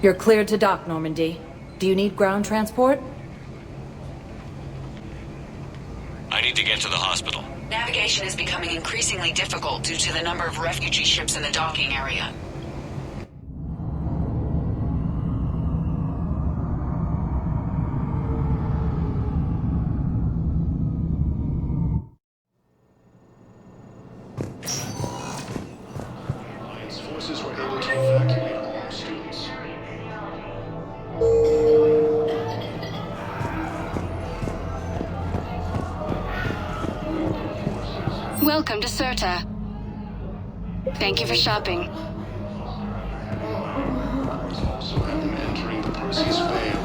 You're cleared to dock, Normandy. Do you need ground transport? I need to get to the hospital. Navigation is becoming increasingly difficult due to the number of refugee ships in the docking area. Alliance forces were able to evacuate all students. Welcome to Sirta. Thank you for shopping. Also have them entering the Perseus Vale.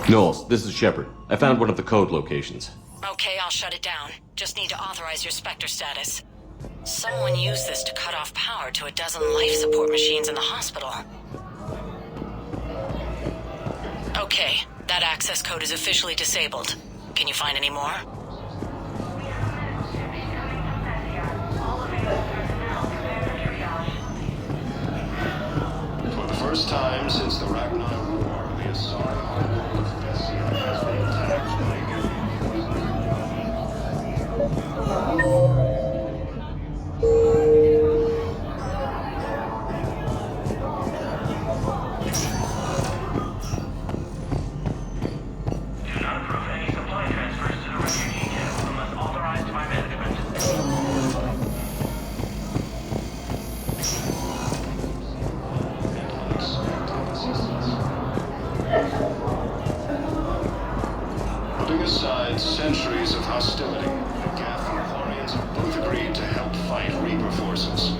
Knowles, this is Shepard. I found one of the code locations. Okay, I'll shut it down. Just need to authorize your Spectre status. Someone used this to cut off power to a dozen life support machines in the hospital. Okay, that access code is officially disabled. Can you find any more? For the first time since the Ragnar War, the Asari world of Thessia has been attacked by Do not approve any supply transfers to the refugee camp unless authorized by management. Putting aside centuries of hostility, the Gath and Quarians have both agreed to help fight Reaper forces.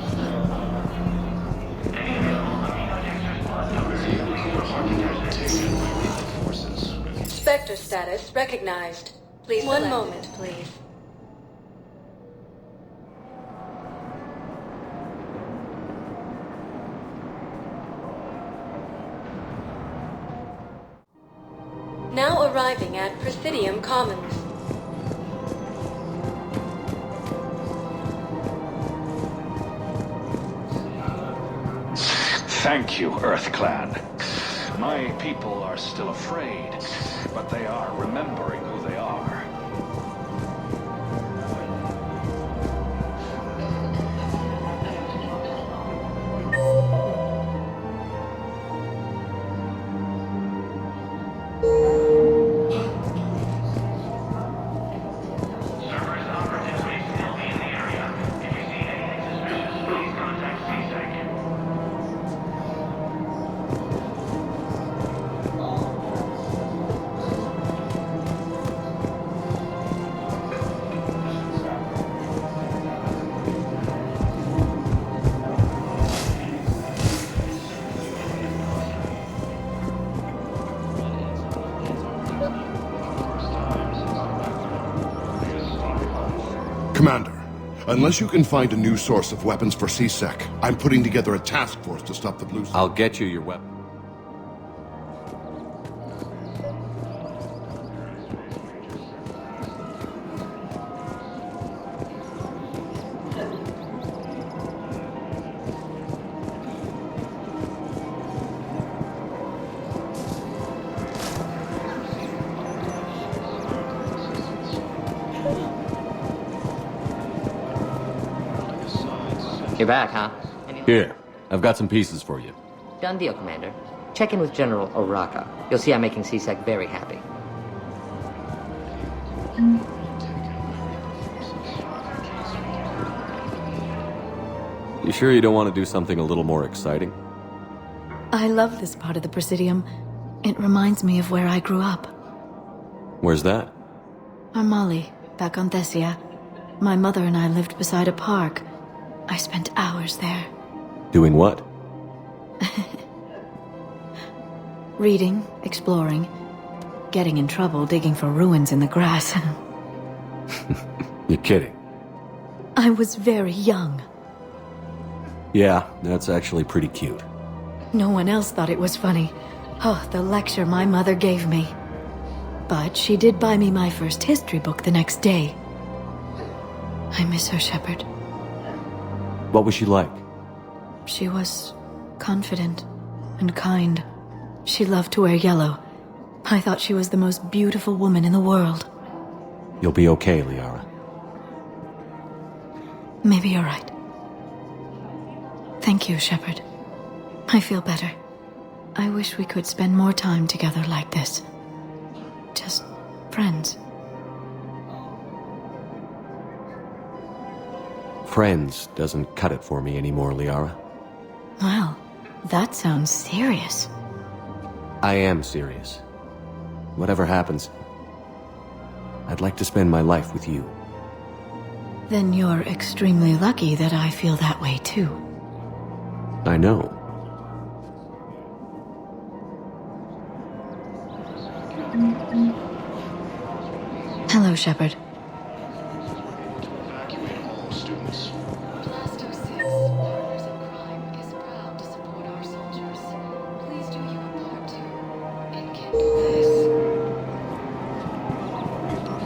Reveal who were hardly taken by Reaper forces. Spectre status recognized. Please One moment, please. Now arriving at Presidium Commons. Thank you, Earth Clan. My people are still afraid, but they are remembering who they are. Servers operatives may still be in the area. If you see anything suspicious, please contact CSEC. Commander, unless you can find a new source of weapons for CSEC, I'm putting together a task force to stop the Blues. I'll get you your weapon. You're back, huh? Here, I've got some pieces for you. Done deal, Commander. Check in with General Oraka. You'll see I'm making CSEC very happy. You sure you don't want to do something a little more exciting? I love this part of the Presidium. It reminds me of where I grew up. Where's that? Armali, back on Thessia. My mother and I lived beside a park. I spent hours there. Doing what? Reading, exploring, getting in trouble digging for ruins in the grass. You're kidding. I was very young. Yeah, that's actually pretty cute. No one else thought it was funny. Oh, the lecture my mother gave me. But she did buy me my first history book the next day. I miss her, Shepard. What was she like? She was confident and kind. She loved to wear yellow. I thought she was the most beautiful woman in the world. You'll be okay, Liara. Maybe you're right. Thank you, Shepard. I feel better. I wish we could spend more time together like this. Just friends. Friends doesn't cut it for me anymore, Liara. Well, that sounds serious. I am serious. Whatever happens, I'd like to spend my life with you. Then you're extremely lucky that I feel that way too. I know. Hello, Shepard. Evacuate all students. Class 26, Partners in Crime, is proud to support our soldiers. Please do your part to enkindle this.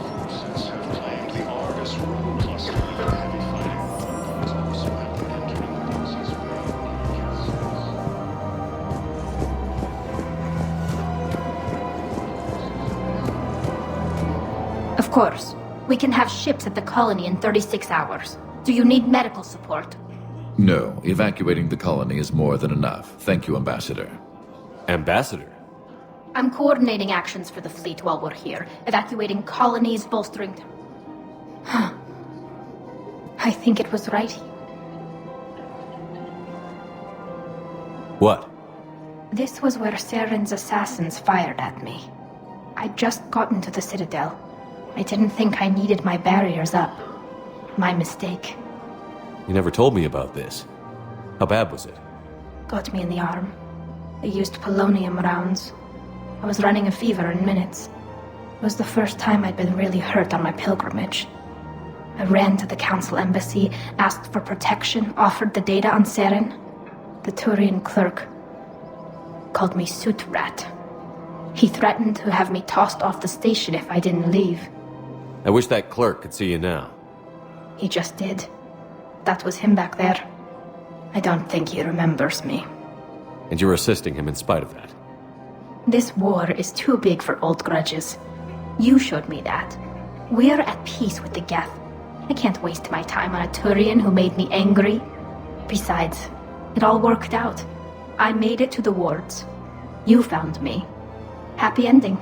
Forces have claimed the Argus road cluster. Heavy fighting is also happening entering the Dixie's Of course. We can have ships at the colony in 36 hours. Do you need medical support? No, evacuating the colony is more than enough. Thank you, Ambassador. Ambassador? I'm coordinating actions for the fleet while we're here. Evacuating colonies, bolstering... Huh. I think it was right. What? This was where Saren's assassins fired at me. I'd just gotten to the Citadel. I didn't think I needed my barriers up. My mistake. You never told me about this. How bad was it? Got me in the arm. They used polonium rounds. I was running a fever in minutes. It was the first time I'd been really hurt on my pilgrimage. I ran to the Council embassy, asked for protection, offered the data on Saren. The Turian clerk called me Soot Rat. He threatened to have me tossed off the station if I didn't leave. I wish that clerk could see you now. He just did. That was him back there. I don't think he remembers me. And you're assisting him in spite of that. This war is too big for old grudges. You showed me that. We're at peace with the Geth. I can't waste my time on a Turian who made me angry. Besides, it all worked out. I made it to the wards. You found me. Happy ending.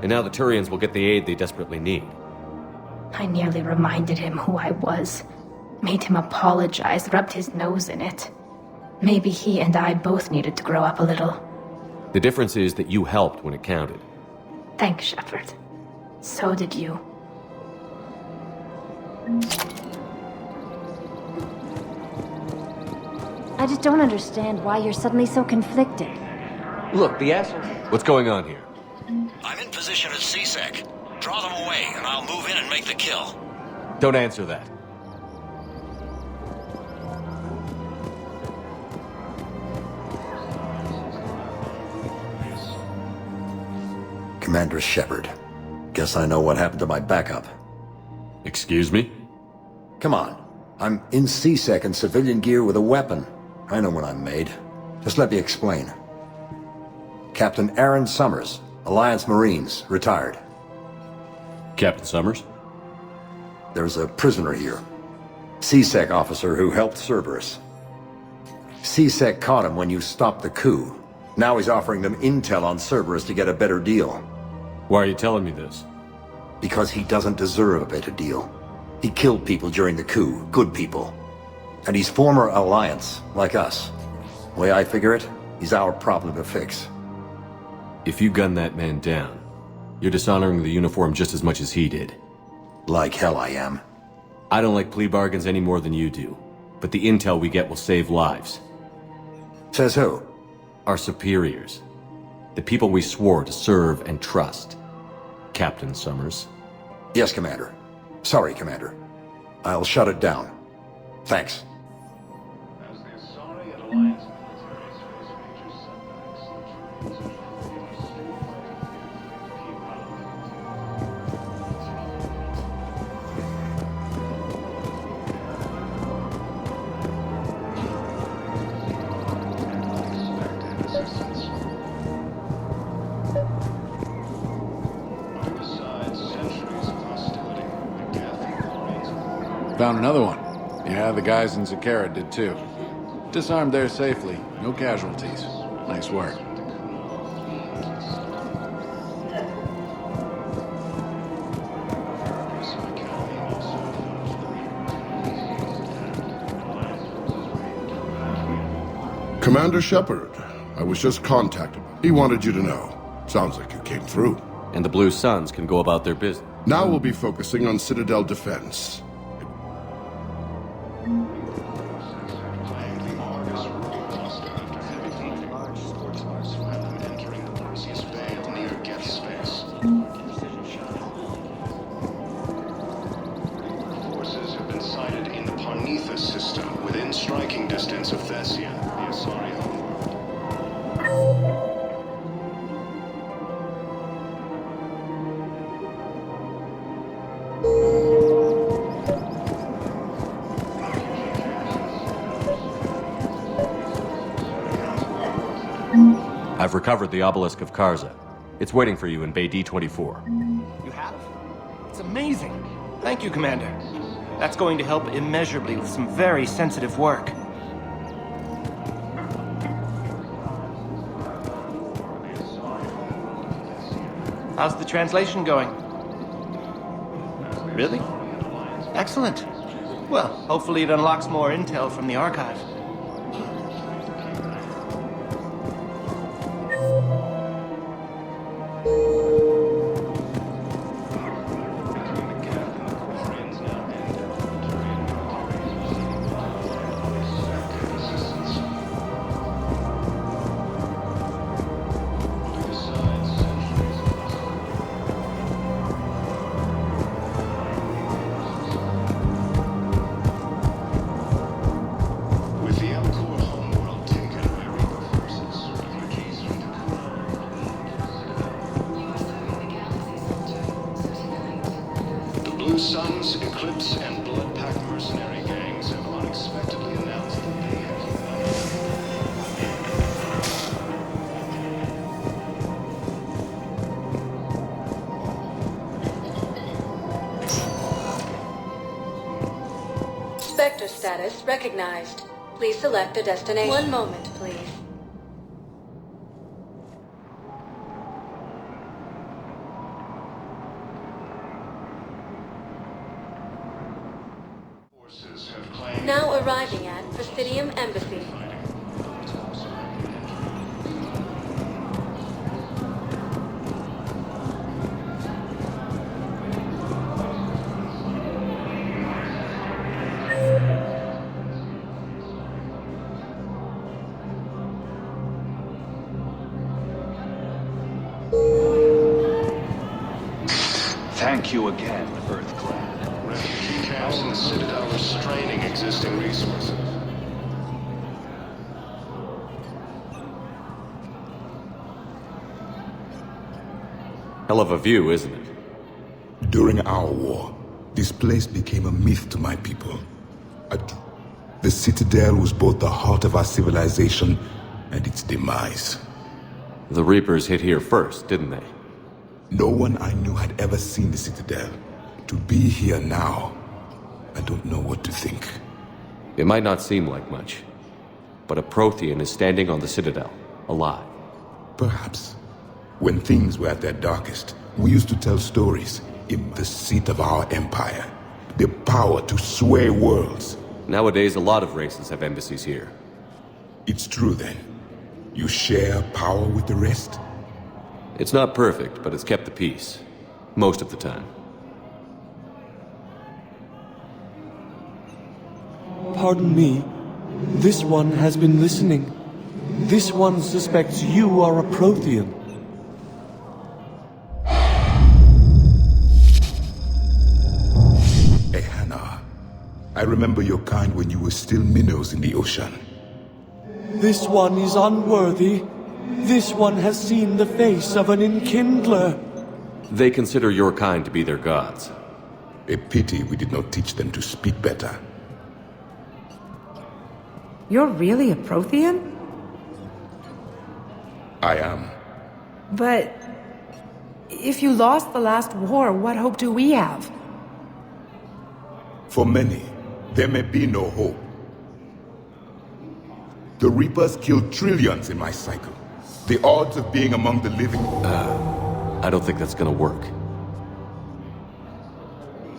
And now the Turians will get the aid they desperately need. I nearly reminded him who I was. Made him apologize, rubbed his nose in it. Maybe he and I both needed to grow up a little. The difference is that you helped when it counted. Thanks, Shepard. So did you. I just don't understand why you're suddenly so conflicted. Look, the asshole... What's going on here? I'm in position at C-Sec. Draw them away, and I'll move in and make the kill. Don't answer that. Commander Shepard. Guess I know what happened to my backup. Excuse me? Come on. I'm in C-Sec in civilian gear with a weapon. I know what I'm made. Just let me explain. Captain Aaron Summers, Alliance Marines, retired. Captain Summers? There's a prisoner here. C-Sec officer who helped Cerberus. C-Sec caught him when you stopped the coup. Now he's offering them intel on Cerberus to get a better deal. Why are you telling me this? Because he doesn't deserve a better deal. He killed people during the coup, good people. And he's former Alliance, like us. The way I figure it, he's our problem to fix. If you gun that man down, you're dishonoring the uniform just as much as he did. Like hell I am. I don't like plea bargains any more than you do, but the intel we get will save lives. Says who? Our superiors. The people we swore to serve and trust. Captain Summers. Yes, Commander. Sorry, Commander. I'll shut it down. Thanks. As the Asari and Alliance militaries face major setbacks, the Turians are still fighting fiercely to keep out of Found another one. Yeah, the guys in Zakara did too. Disarmed there safely. No casualties. Nice work. Commander Shepard, I was just contacted. He wanted you to know. Sounds like you came through. And the Blue Suns can go about their business. Now we'll be focusing on Citadel defense. Forces have been sighted in the Parnithus system within striking distance of Thessia, the Asari homeworld. I've recovered the obelisk of Karza. It's waiting for you in Bay D-24. You have? It's amazing. Thank you, Commander. That's going to help immeasurably with some very sensitive work. How's the translation going? Really? Excellent. Well, hopefully it unlocks more intel from the archive. Blue Suns, Eclipse, and Blood Pack mercenary gangs have unexpectedly announced that they have Spectre status recognized. Please select a destination. One moment, please. Now arriving at Presidium Embassy. Thank you again, Earth-clad. refugee camps in the Citadel are straining existing resources. Hell of a view, isn't it? During our war, this place became a myth to my people. The Citadel was both the heart of our civilization and its demise. The Reapers hit here first, didn't they? No one I knew had ever seen the Citadel. To be here now, I don't know what to think. It might not seem like much, but a Prothean is standing on the Citadel, alive. Perhaps. When things were at their darkest, we used to tell stories in the seat of our empire. The power to sway worlds. Nowadays, a lot of races have embassies here. It's true then. You share power with the rest? It's not perfect, but it's kept the peace. Most of the time. Pardon me. This one has been listening. This one suspects you are a Prothean. Ehana, I remember your kind when you were still minnows in the ocean. This one is unworthy. This one has seen the face of an enkindler. They consider your kind to be their gods. A pity we did not teach them to speak better. You're really a Prothean? I am. But if you lost the last war, what hope do we have? For many, there may be no hope. The Reapers killed trillions in my cycle. The odds of being among the living... I don't think that's gonna work.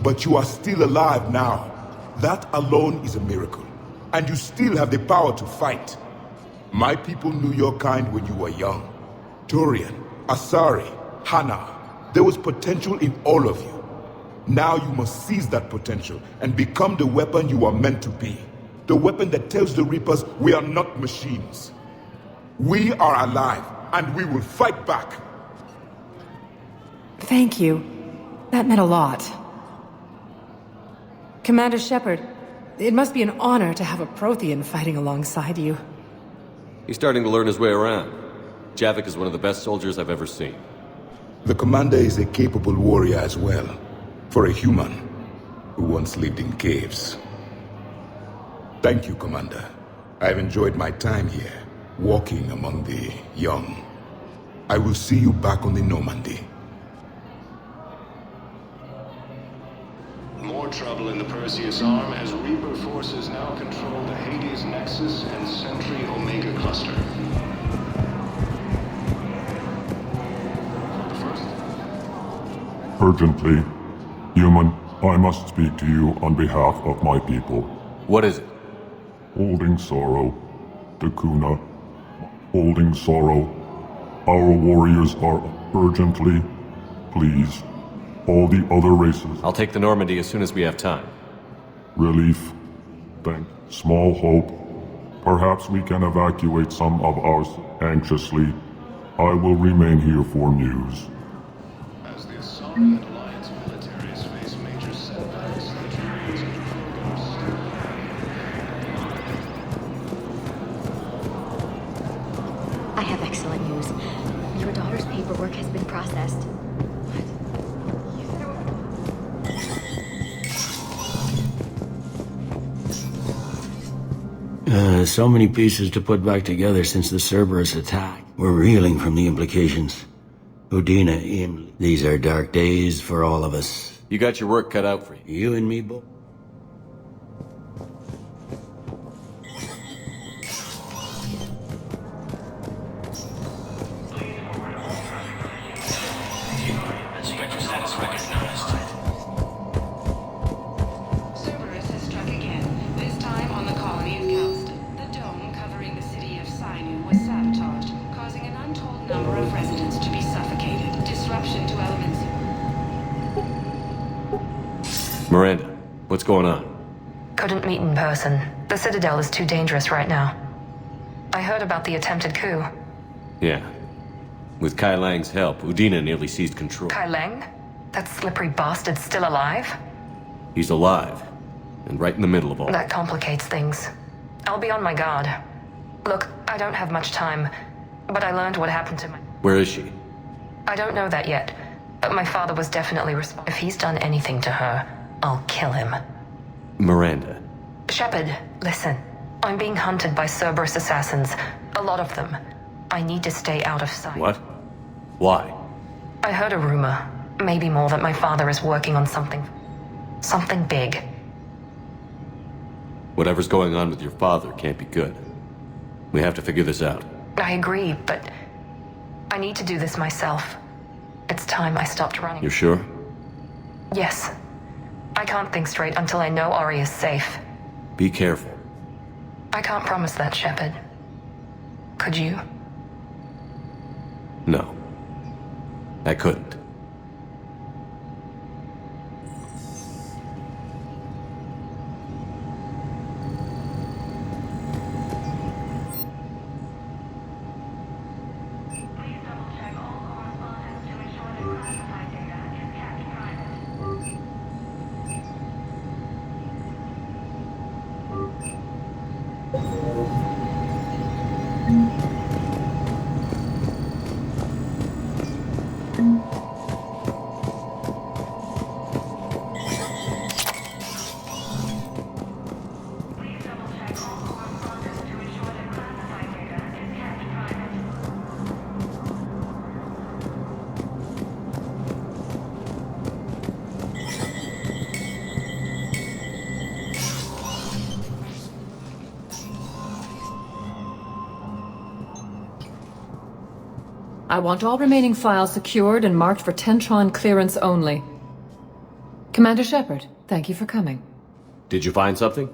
But you are still alive now. That alone is a miracle. And you still have the power to fight. My people knew your kind when you were young. Turian, Asari, Hana. There was potential in all of you. Now you must seize that potential and become the weapon you are meant to be. The weapon that tells the Reapers we are not machines. We are alive, and we will fight back. Thank you. That meant a lot. Commander Shepard, it must be an honor to have a Prothean fighting alongside you. He's starting to learn his way around. Javik is one of the best soldiers I've ever seen. The commander is a capable warrior as well. For a human who once lived in caves. Thank you, Commander. I've enjoyed my time here, walking among the young. I will see you back on the Normandy. More trouble in the Perseus Arm as Reaper forces now control the Hades Nexus and Sentry Omega Cluster. Urgently. Human, I must speak to you on behalf of my people. What is it? Holding sorrow. Takuna. Holding sorrow. Our warriors are urgently. Please. All the other races. I'll take the Normandy as soon as we have time. Relief. Thank. Small hope. Perhaps we can evacuate some of ours anxiously. I will remain here for news. As the Asari and Alliance militaries face major setbacks, the Turians and Krogan I have excellent news. Your daughter's paperwork has been processed. So many pieces to put back together since the Cerberus attack. We're reeling from the implications. Udina, Imli. These are dark days for all of us. You got your work cut out for you. You and me both. Spectre status recognized. Cerberus has struck again, this time on the colony of Calston. The dome covering the city of Sinew was sabotaged, causing an untold number of residents to be suffocated. Disruption to elements. Miranda, what's going on? Couldn't meet in person. The Citadel is too dangerous right now. I heard about the attempted coup. Yeah. With Kai Lang's help, Udina nearly seized control. Kai Lang? That slippery bastard's still alive? He's alive. And right in the middle of all. That complicates things. I'll be on my guard. Look, I don't have much time, but I learned what happened to my... Where is she? I don't know that yet, but my father was definitely responsible. If he's done anything to her, I'll kill him. Miranda. Shepard, listen. I'm being hunted by Cerberus assassins. A lot of them. I need to stay out of sight. What? Why? I heard a rumor, maybe more, that my father is working on something big. Whatever's going on with your father can't be good. We have to figure this out. I agree, but I need to do this myself. It's time I stopped running. You're sure? Yes. I can't think straight until I know Ari is safe. Be careful. I can't promise that, Shepard. Could you? No. I couldn't. I want all remaining files secured and marked for Tentron clearance only. Commander Shepard, thank you for coming. Did you find something?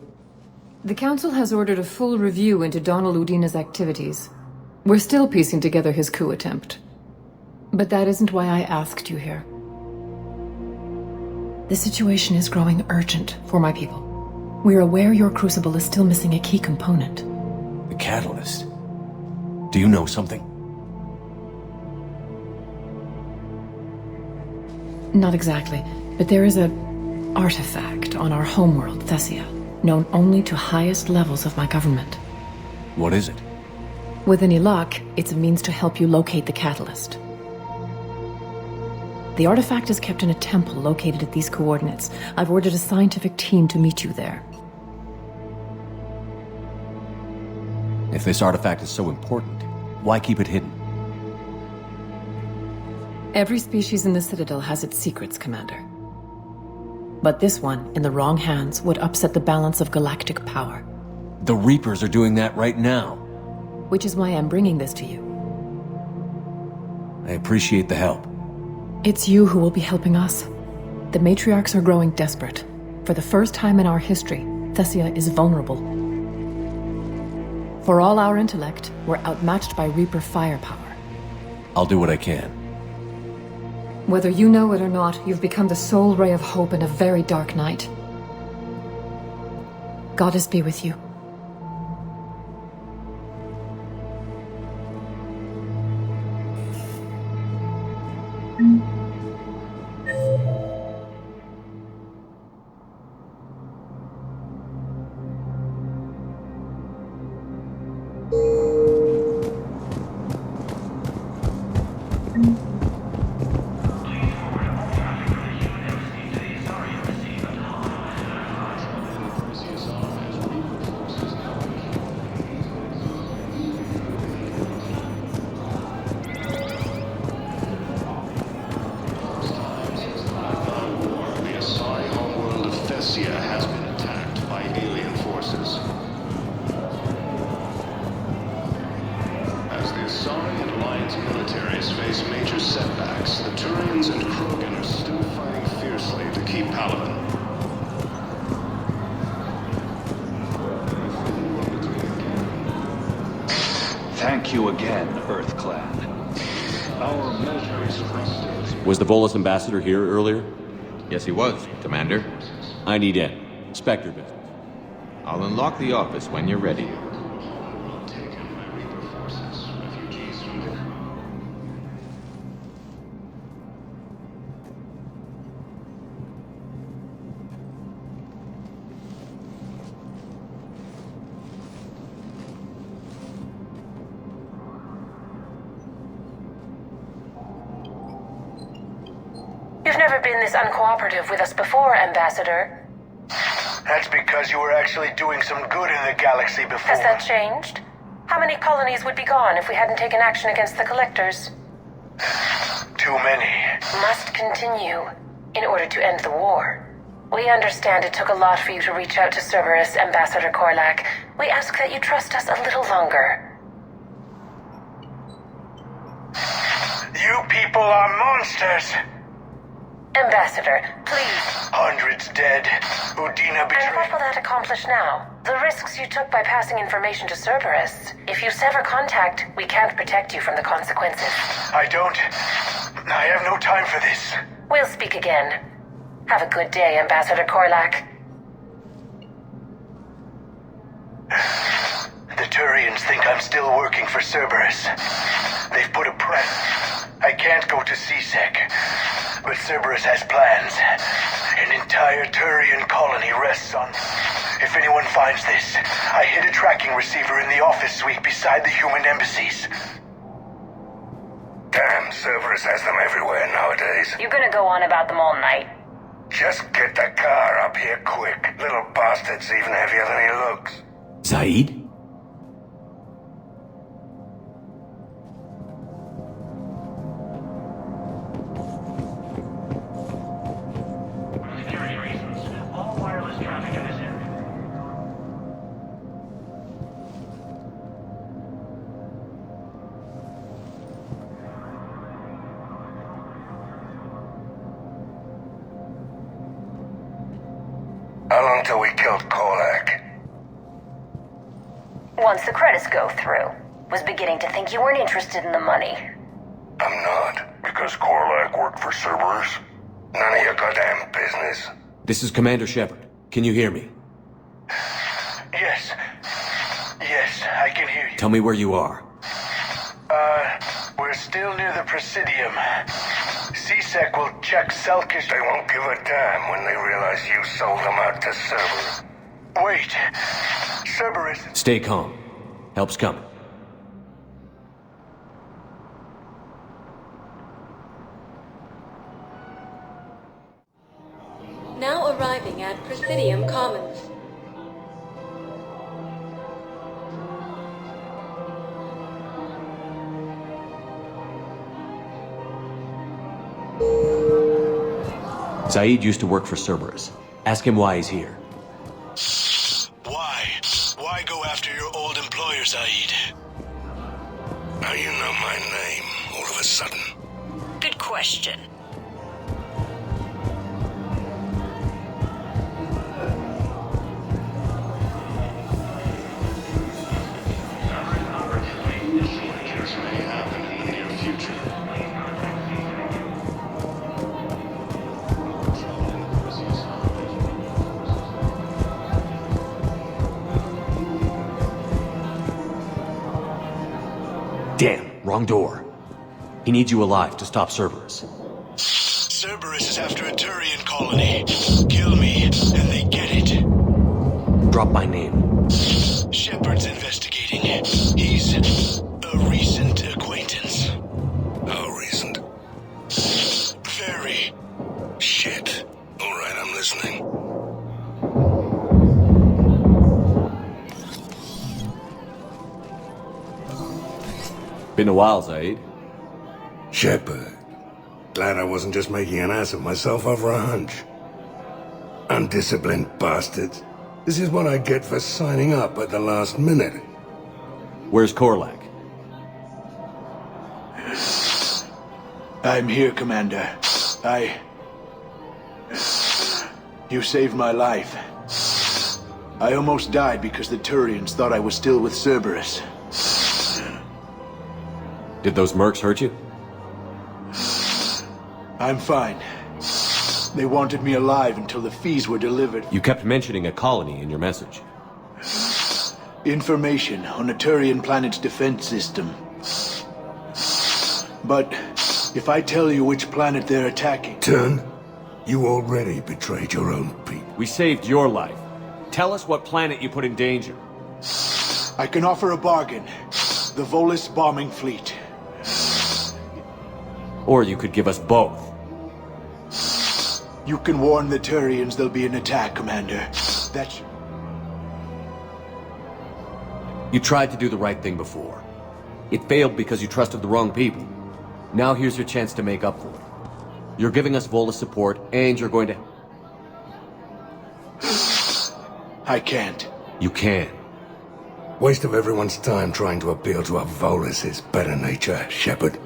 The Council has ordered a full review into Donald Udina's activities. We're still piecing together his coup attempt. But that isn't why I asked you here. The situation is growing urgent for my people. We're aware your crucible is still missing a key component. The catalyst. Do you know something? Not exactly, but there is an artifact on our homeworld, Thessia, known only to highest levels of my government. What is it? With any luck, it's a means to help you locate the catalyst. The artifact is kept in a temple located at these coordinates. I've ordered a scientific team to meet you there. If this artifact is so important, why keep it hidden? Every species in the Citadel has its secrets, Commander. But this one, in the wrong hands, would upset the balance of galactic power. The Reapers are doing that right now. Which is why I'm bringing this to you. I appreciate the help. It's you who will be helping us. The matriarchs are growing desperate. For the first time in our history, Thessia is vulnerable. For all our intellect, we're outmatched by Reaper firepower. I'll do what I can. Whether you know it or not, you've become the sole ray of hope in a very dark night. Goddess be with you. Has been attacked by alien forces. As the Asari and Alliance militaries face major setbacks, the Turians and Krogan are still fighting fiercely to keep Palaven. Thank you again, Earth Clan. Our military strength. Was the Volus ambassador here earlier? Yes, he was, Commander. I need in. Spectre business. I'll unlock the office when you're ready. You've never been this uncooperative with us before, Ambassador. That's because you were actually doing some good in the galaxy before. Has that changed? How many colonies would be gone if we hadn't taken action against the Collectors? Too many. Must continue in order to end the war. We understand it took a lot for you to reach out to Cerberus, Ambassador Korlak. We ask that you trust us a little longer. You people are monsters! Ambassador, please. Hundreds dead. Udina betrayed. And what will that accomplish now? The risks you took by passing information to Cerberus. If you sever contact, we can't protect you from the consequences. I have no time for this. We'll speak again. Have a good day, Ambassador Korlak. The Turians think I'm still working for Cerberus. They've put a press. I can't go to C-Sec. But Cerberus has plans. An entire Turian colony rests on... If anyone finds this, I hid a tracking receiver in the office suite beside the human embassies. Damn, Cerberus has them everywhere nowadays. You're gonna go on about them all night. Just get the car up here quick. Little bastard's even heavier than he looks. Zaid? long till we killed Kolak? Once the credits go through. Was beginning to think you weren't interested in the money. I'm not, because Korlak worked for Cerberus. None of your goddamn business. This is Commander Shepard. Can you hear me? Yes. Yes, I can hear you. Tell me where you are. We're still near the Presidium. CSEC will check Selkish. They won't give a damn when they realize you sold them out to Cerberus. Wait. Cerberus... Stay calm. Help's coming. Now arriving at Presidium Commons. Zaid used to work for Cerberus. Ask him why he's here. Why? Why go after your old employer, Zaid? Now you know my name, all of a sudden. Good question. Damn, wrong door. He needs you alive to stop Cerberus. Cerberus is after a Turian colony. Kill me, and they get it. Drop my name. Shepard's investigating. He's a recent acquaintance. How recent? Very. Shit. All right, I'm listening. Been a while, Zaid. Shepard. Glad I wasn't just making an ass of myself over a hunch. Undisciplined bastards. This is what I get for signing up at the last minute. Where's Korlak? I'm here, Commander. You saved my life. I almost died because the Turians thought I was still with Cerberus. Did those mercs hurt you? I'm fine. They wanted me alive until the fees were delivered. You kept mentioning a colony in your message. Information on a Turian planet's defense system. But if I tell you which planet they're attacking... Turn, you already betrayed your own people. We saved your life. Tell us what planet you put in danger. I can offer a bargain. The Volus bombing fleet. Or you could give us both. You can warn the Turians there'll be an attack, Commander. That's... You tried to do the right thing before. It failed because you trusted the wrong people. Now here's your chance to make up for it. You're giving us Volus support, and you're going to... I can't. You can. Waste of everyone's time trying to appeal to a Volus' better nature, Shepard.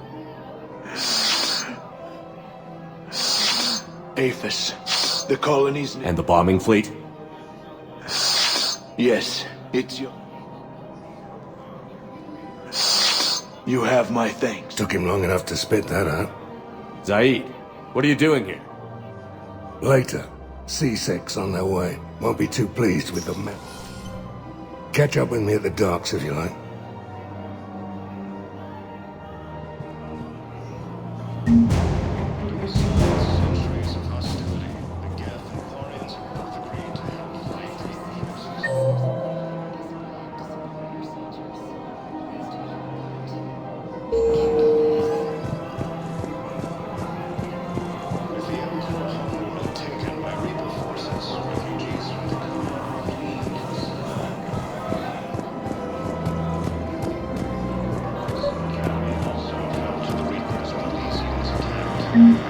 Aphis, the colonies... And the bombing fleet? Yes, it's your... You have my thanks. Took him long enough to spit that out. Zaid, what are you doing here? Later. C6 on their way. Won't be too pleased with the map. Catch up with me at the docks if you like.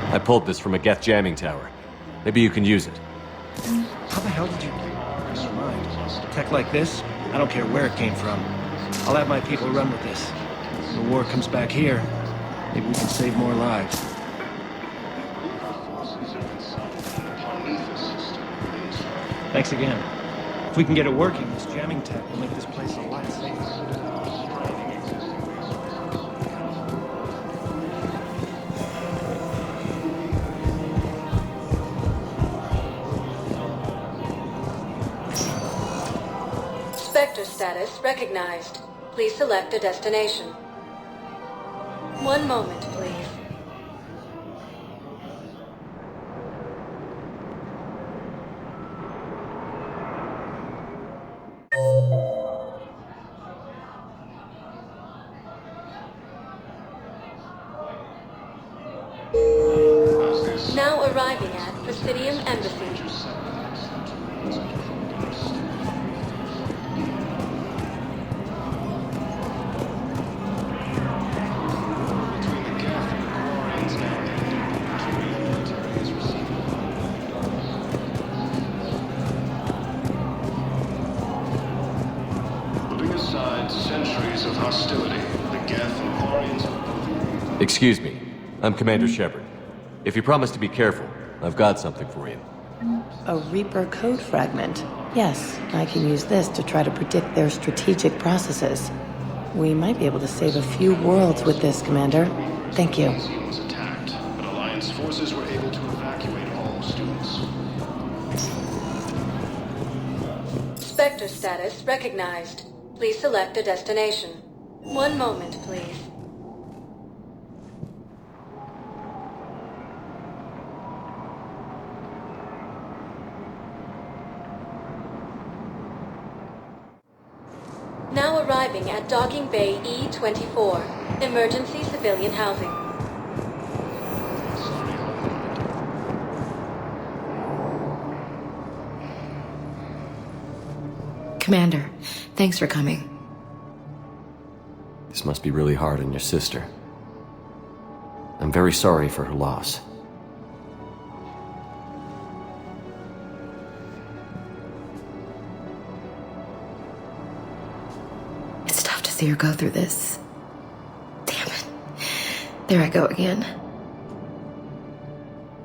I pulled this from a Geth jamming tower. Maybe you can use it. How the hell did you... Never mind. Tech like this, I don't care where it came from. I'll have my people run with this. When the war comes back here, maybe we can save more lives. Thanks again. If we can get it working, this jamming tech will make this place a lot safer. Spectre status recognized. Please select a destination. One moment, please. Now arriving at Presidium Embassy. Putting aside centuries of hostility, the Geth and Quarians... Excuse me. I'm Commander Shepard. If you promise to be careful, I've got something for you. A Reaper code fragment. Yes, I can use this to try to predict their strategic processes. We might be able to save a few worlds with this, Commander. Thank you. was attacked, but Alliance forces were able to evacuate all students. Spectre status recognized. Please select a destination. One moment, please. Now arriving at Docking Bay E-24, emergency civilian housing. Commander, thanks for coming. This must be really hard on your sister. I'm very sorry for her loss. It's tough to see her go through this. Damn it. There I go again.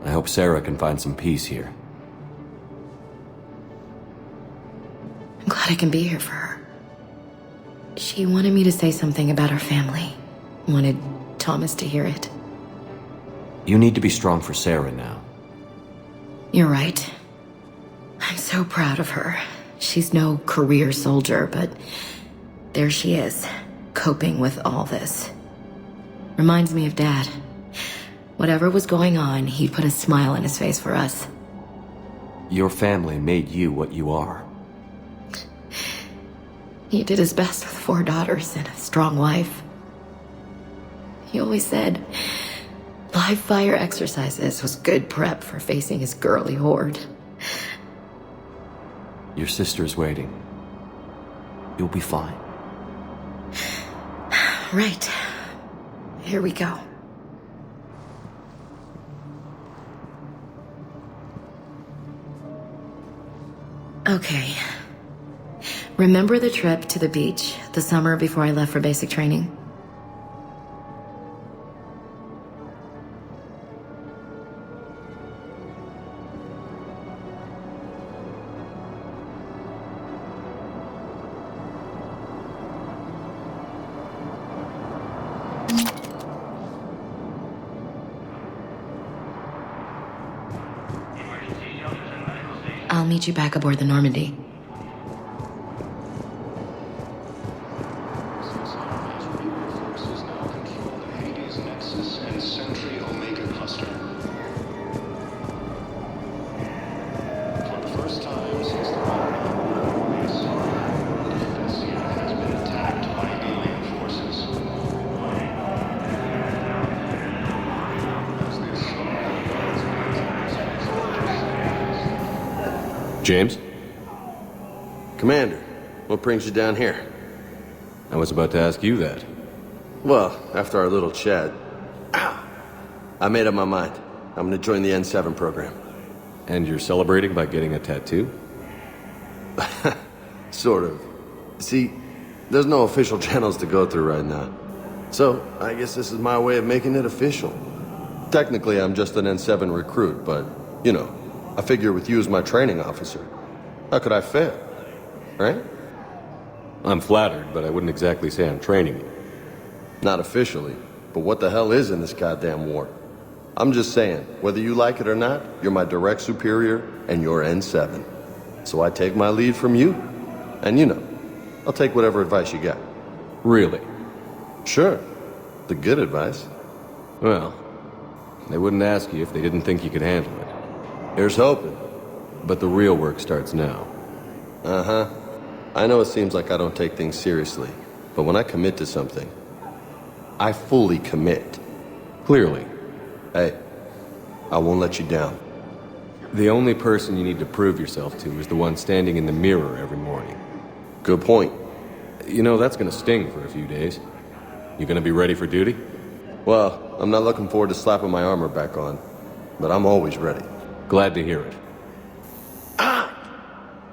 I hope Sarah can find some peace here. I'm glad I can be here for her. She wanted me to say something about her family. Wanted Thomas to hear it. You need to be strong for Sarah now. You're right. I'm so proud of her. She's no career soldier, but there she is, coping with all this. Reminds me of Dad. Whatever was going on, he put a smile on his face for us. Your family made you what you are. He did his best with 4 daughters and a strong wife. He always said live fire exercises was good prep for facing his girly horde. Your sister's waiting. You'll be fine. Right. Here we go. Okay. Remember the trip to the beach the summer before I left for basic training? I'll meet you back aboard the Normandy. James? Commander, what brings you down here? I was about to ask you that. Well, after our little chat, I made up my mind. I'm gonna join the N7 program. And you're celebrating by getting a tattoo? Sort of. See, there's no official channels to go through right now. So, I guess this is my way of making it official. Technically, I'm just an N7 recruit, but, you know, I figure with you as my training officer, How could I fail? Right? I'm flattered, but I wouldn't exactly say I'm training you. Not officially, but what the hell is in this goddamn war? I'm just saying, whether you like it or not, you're my direct superior, and you're N7. So I take my lead from you, and you know, I'll take whatever advice you got. Really? Sure. The good advice. Well, they wouldn't ask you if they didn't think you could handle it. Here's hoping. But the real work starts now. Uh-huh. I know it seems like I don't take things seriously, but when I commit to something, I fully commit. Clearly. Hey, I won't let you down. The only person you need to prove yourself to is the one standing in the mirror every morning. Good point. You know, that's gonna sting for a few days. You gonna be ready for duty? Well, I'm not looking forward to slapping my armor back on, but I'm always ready. Glad to hear it.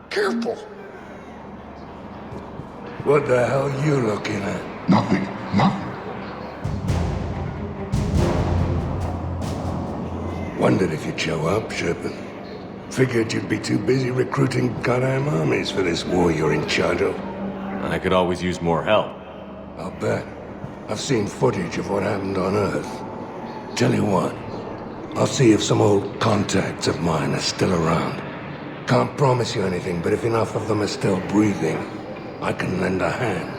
Careful. What the hell are you looking at? Nothing. Wondered if you'd show up, Shepard. Figured you'd be too busy recruiting goddamn armies for this war you're in charge of. I could always use more help. I'll bet. I've seen footage of what happened on Earth. Tell you what, I'll see if some old contacts of mine are still around. Can't promise you anything, but if enough of them are still breathing, I can lend a hand.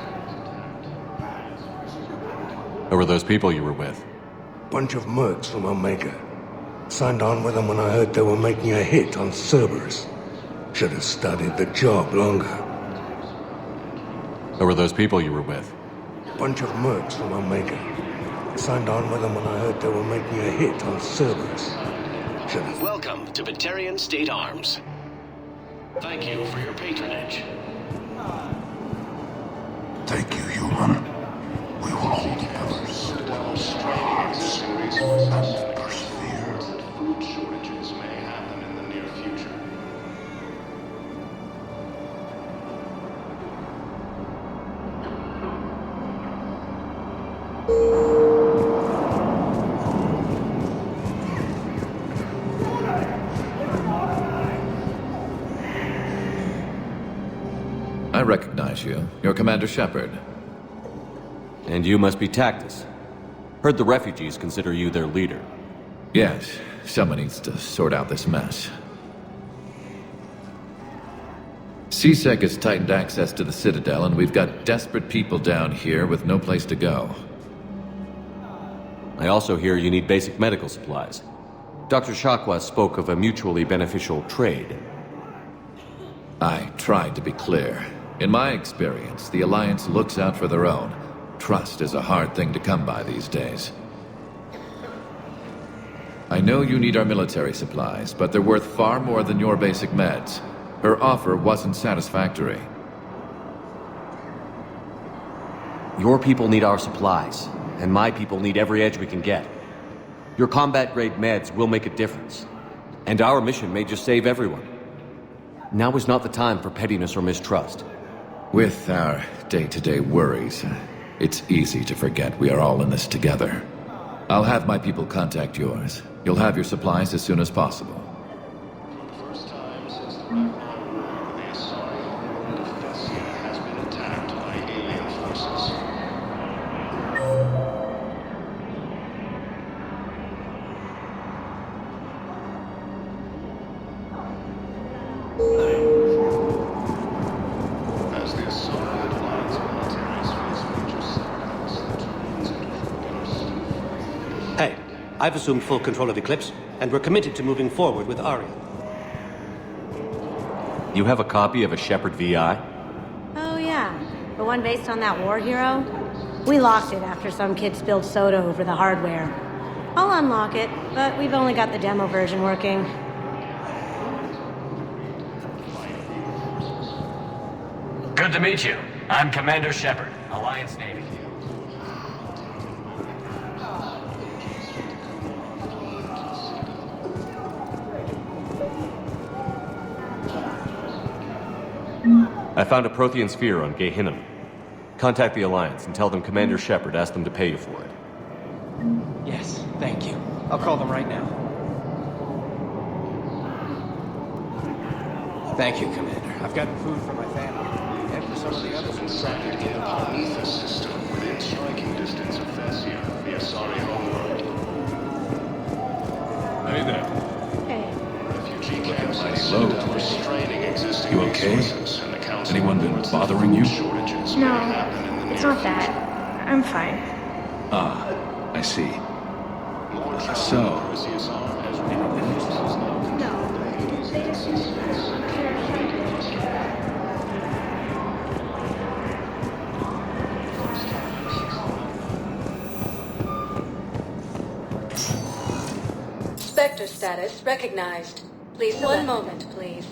Who were those people you were with? Bunch of mercs from Omega. Signed on with them when I heard they were making a hit on Cerberus. Should have studied the job longer. Who were those people you were with? Bunch of mercs from Omega. Signed on with them when I heard they were making a hit on Cerberus. Should have... Welcome to Batarian State Arms. Thank you for your patronage. Thank you, human. We will hold the pillars. Citadel straining existing resources. Food shortages may happen in the near future. I recognize you. You're Commander Shepard. And you must be Tactus. Heard the refugees consider you their leader. Yes, someone needs to sort out this mess. CSEC has tightened access to the Citadel, and we've got desperate people down here with no place to go. I also hear you need basic medical supplies. Dr. Shakwa spoke of a mutually beneficial trade. I tried to be clear. In my experience, the Alliance looks out for their own. Trust is a hard thing to come by these days. I know you need our military supplies, but they're worth far more than your basic meds. Her offer wasn't satisfactory. Your people need our supplies, and my people need every edge we can get. Your combat-grade meds will make a difference, and our mission may just save everyone. Now is not the time for pettiness or mistrust. With our day-to-day worries, it's easy to forget we are all in this together. I'll have my people contact yours. You'll have your supplies as soon as possible. First time since the War, the Asari defense has been attacked by alien forces. As the Asari Alliance militaries face major setbacks, the Turians and Hey, I've assumed full control of Eclipse, and we're committed to moving forward with Ari. You have a copy of a Shepard VI? Oh yeah, the one based on that war hero? We lost it after some kid spilled soda over the hardware. I'll unlock it, but we've only got the demo version working. Good to meet you. I'm Commander Shepard, Alliance Navy. I found a Prothean sphere on Gehinnom. Contact the Alliance and tell them Commander Shepard asked them to pay you for it. Yes, thank you. I'll call them right now. Thank you, Commander. I've gotten food for my family, and for some of the others who've tried to get Underneath the system, within striking distance of Thessia, the Asari homeworld. Hey there. Hey. Refugee camps and Hello. Citadel restraining existing You okay? resources, and the council Anyone been reports bothering you? shortages No, may happen in the it's near not that. I'm fine. Ah, I see. More travel So, Perseus arm has Spectre status recognized. Please select. One moment, please.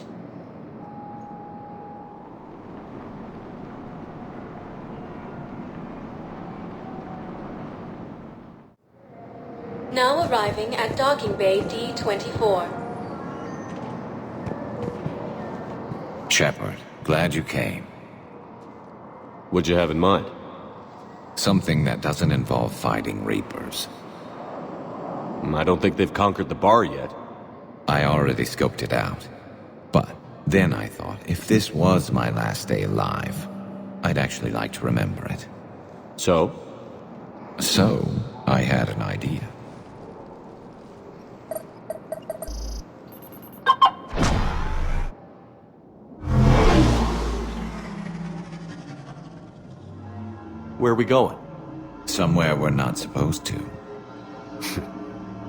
Now arriving at docking bay D-24. Shepard, glad you came. What'd you have in mind? Something that doesn't involve fighting Reapers. I don't think they've conquered the bar yet. I already scoped it out. But then I thought, if this was my last day alive, I'd actually like to remember it. So? So, I had an idea. Where are we going? Somewhere we're not supposed to.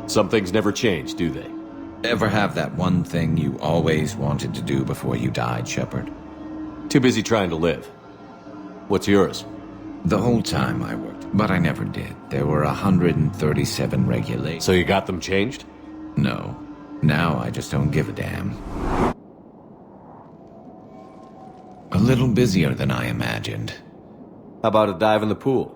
Some things never change, do they? Ever have that one thing you always wanted to do before you died, Shepard? Too busy trying to live. What's yours? The whole time I worked, but I never did. There were 137 regulations. So you got them changed? No. Now I just don't give a damn. A little busier than I imagined. How about a dive in the pool?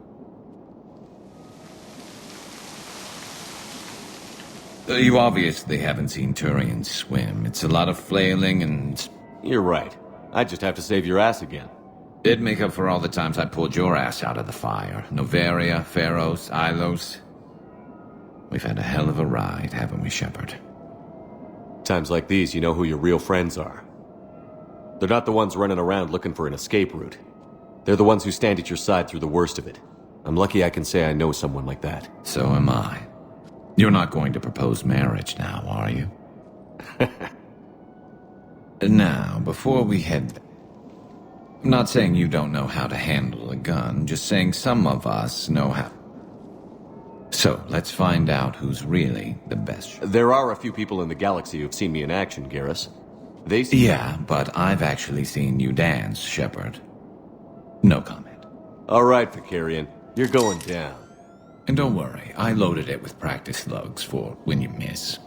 You obviously haven't seen Turians swim. It's a lot of flailing and... You're right. I just have to save your ass again. It'd make up for all the times I pulled your ass out of the fire. Noveria, Pharos, Ilos. We've had a hell of a ride, haven't we, Shepard? Times like these, you know who your real friends are. They're not the ones running around looking for an escape route. They're the ones who stand at your side through the worst of it. I'm lucky I can say I know someone like that. So am I. You're not going to propose marriage now, are you? Now, before we head... I'm not saying you don't know how to handle a gun, just saying some of us know how. So, let's find out who's really the best. There are a few people in the galaxy who've seen me in action, Garrus. They see... Yeah, but I've actually seen you dance, Shepard. No comment. All right, Vicarian. You're going down. And don't worry, I loaded it with practice slugs for when you miss.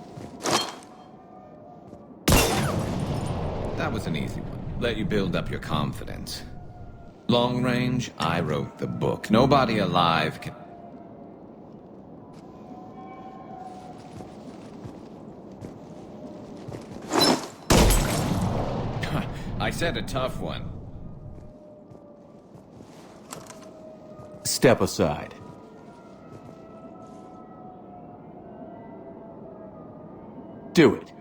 That was an easy one. Let you build up your confidence. Long range, I wrote the book. Nobody alive can... I said a tough one. Step aside. Do it.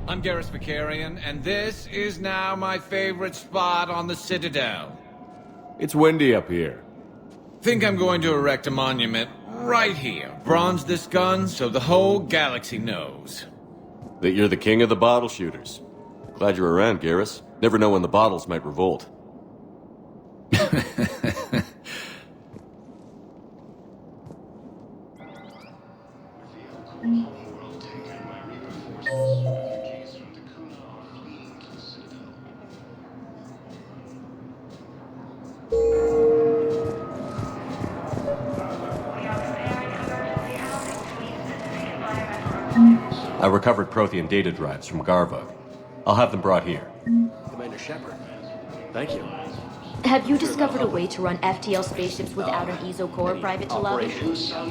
I'm Garrus Vicarian, and this is now my favorite spot on the Citadel. It's windy up here. Think I'm going to erect a monument right here. Bronze this gun so the whole galaxy knows. That you're the king of the bottle shooters. Glad you're around, Garrus. Never know when the bottles might revolt. I recovered Prothean data drives from Garvug. I'll have them brought here. Commander Shepard, thank you. Have you discovered a way to run FTL spaceships without an ESO core private to love?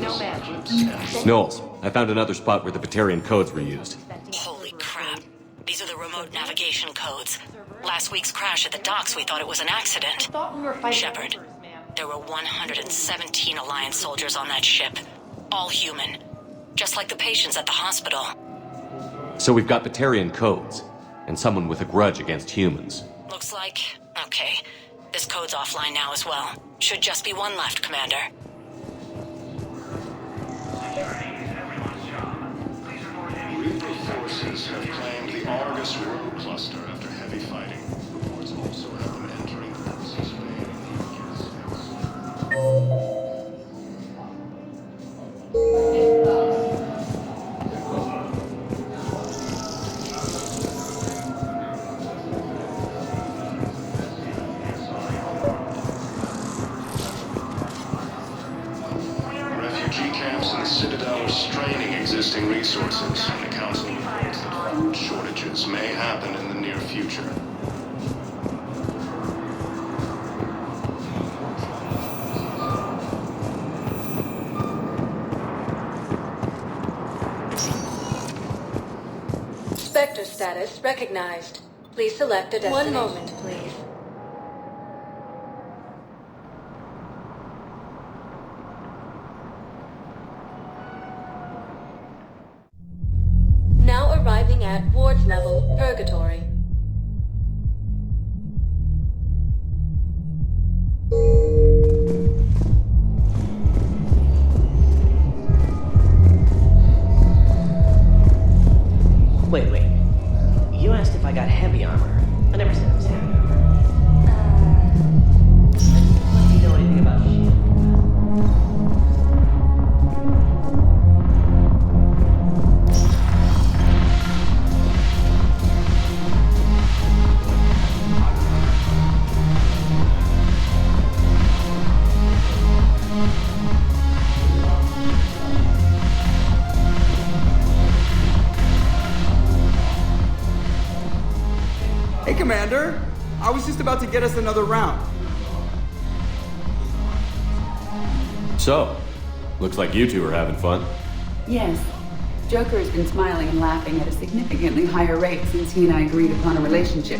No, ma'am. Knowles, I found another spot where the Batarian codes were used. Holy crap. These are the remote navigation codes. Last week's crash at the docks, we thought it was an accident. Shepard, there were 117 Alliance soldiers on that ship. All human. just like the patients at the hospital. So we've got Batarian codes, and someone with a grudge against humans. Looks like... okay. This code's offline now as well. Should just be one left, Commander. Reaper forces have claimed the Argus road cluster after heavy fighting. Reports also have them entering the Mas's Refugee camps in the Citadel are straining existing resources. The Council reports that food shortages may happen in the near future. Spectre status recognized. Please select a destination. 1 moment, please. Now arriving at Ward's level, Purgatory. Wait. You asked if I got heavy armor. I never said it was heavy armor. What do you know anything about shield? Hey, Commander! I was just about to get us another round. So, looks like you two are having fun. Yes. Joker has been smiling and laughing at a significantly higher rate since he and I agreed upon a relationship.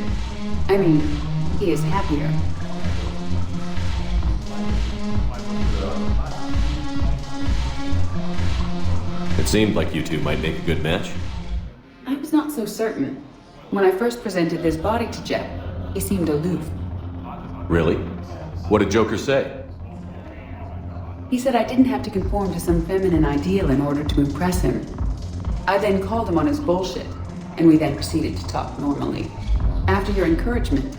I mean, he is happier. It seemed like you two might make a good match. I was not so certain. When I first presented this body to Jeff, he seemed aloof. Really? What did Joker say? He said I didn't have to conform to some feminine ideal in order to impress him. I then called him on his bullshit, and we then proceeded to talk normally. After your encouragement,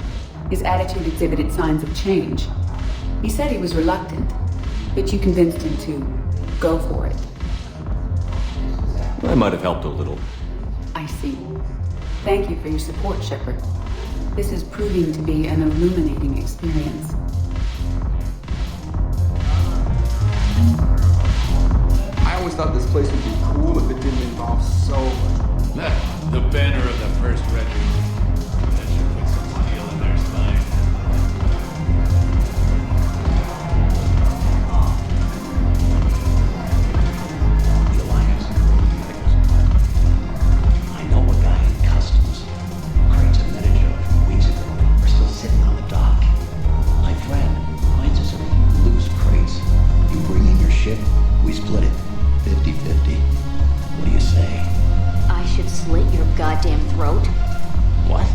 his attitude exhibited signs of change. He said he was reluctant, but you convinced him to go for it. I might have helped a little. I see. Thank you for your support, Shepard. This is proving to be an illuminating experience. I always thought this place would be cool if it didn't involve so much. The banner of the first regiment. That should put some steel in their spine. The Alliance. I know a guy in customs. Crates of Metagel from weeks ago are still sitting on the dock. My friend finds us a few loose crates. You bring in your ship, we split it. 50-50. What do you say? I should slit your goddamn throat? What?